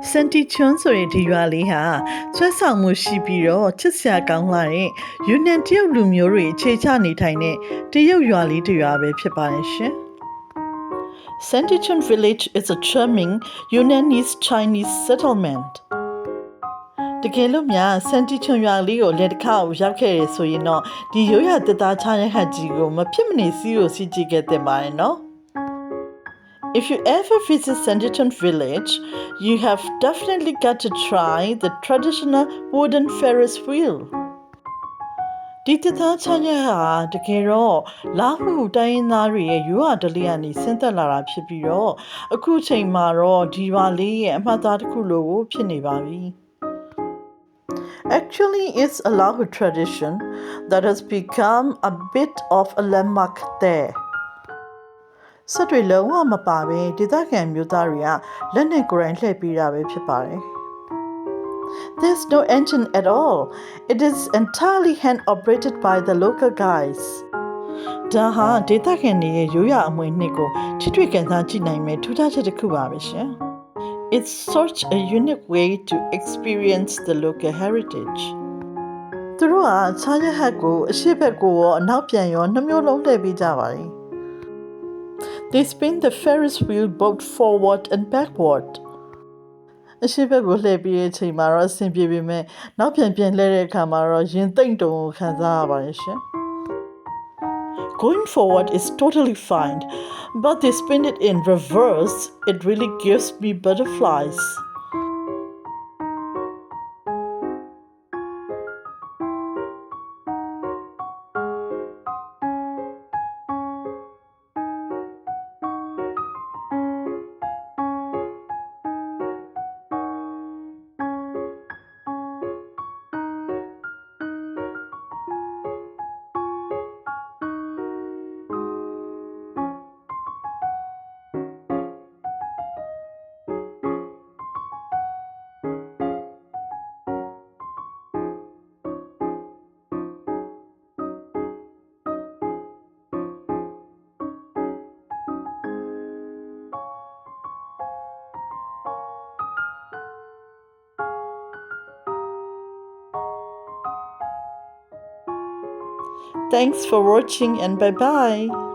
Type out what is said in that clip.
စန်တီချွန်းဆိုတဲ့ဒီရွာလေးဟာဆွဲဆောင်မှုရှိပြီးတော့ချစ်စရာကောင်းလာတဲ့ယူနန်တရုတ်လူမျိုးတွေအခြေချနေထိုင်တဲ့တရုတ်ရွာလေးတစ်ရွာပဲဖြစ်ပါတယ်ရှင်။ Santichun village is a charming Yunnanese Chinese settlement. တကယ်လို့များစန်တီချွန်ရွာလေးကိုလက်တစ်ခါရောက်ခဲ့ရဆိုရင်တော့ဒီရိုးရာတသားချရဟတ်ကြီးကိုမဖြစ်မနေစီးကြည့်ခဲ့တဲ့ပါတယ်နော်။ If you ever visit Santichun village, you have definitely got to try the traditional wooden Ferris wheel. ဒီတသားချရဟာတကယ်တော့လာဟုတိုင်းရင်းသားတွေရဲ့ရိုးရာဓလေ့ကနေဆင်းသက်လာတာဖြစ်ပြီးတော့အခုချိန်မှာတော့ဒီရွာလေးရဲ့အမှတ်အသားတစ်ခုလိုဖြစ်နေပါပြီActually, it's a Lahu tradition that has become a bit of a landmark there. စက်တွေလုံးဝမပါပဲဒေသခံမျိုးသားတွေကလက်နဲ့ကိုယ်တိုင်လှည့်ပေးတာပဲဖြစ်ပါတယ်။ There's no engine at all. It is entirely hand operated by the local guys. ဒါဟာဒေသခံတွေရဲ့ရိုးရာအမွေအနှစ်ကိုထိတွေ့ခံစားကြည့်နိုင်မဲ့ထူးခြားချက်တစ်ခုပါပဲရှင်။ It's such a unique way to experience the local heritage. သူတို့ကချားရဟတ်ကိုအရှိဘက်ကိုရောအနောက်ပြန်ရောနှမျိုးလုံးလှည့်ပေးကြပါတယ်။ They spin the Ferris wheel both forward and backward. အရှိဘက်ကိုလှည့်ပြီးတဲ့အချိန်မှာတော့အဆင်ပြေပေမဲ့နောက်ပြန်လှည့်တဲ့အခါမှာတော့ရင်သိမ့်တုံကိုခံစားရပါတယ်ရှင်။ Going forward is totally fine, but they spin it in reverse. It really gives me butterflies. Thanks for watching and bye-bye.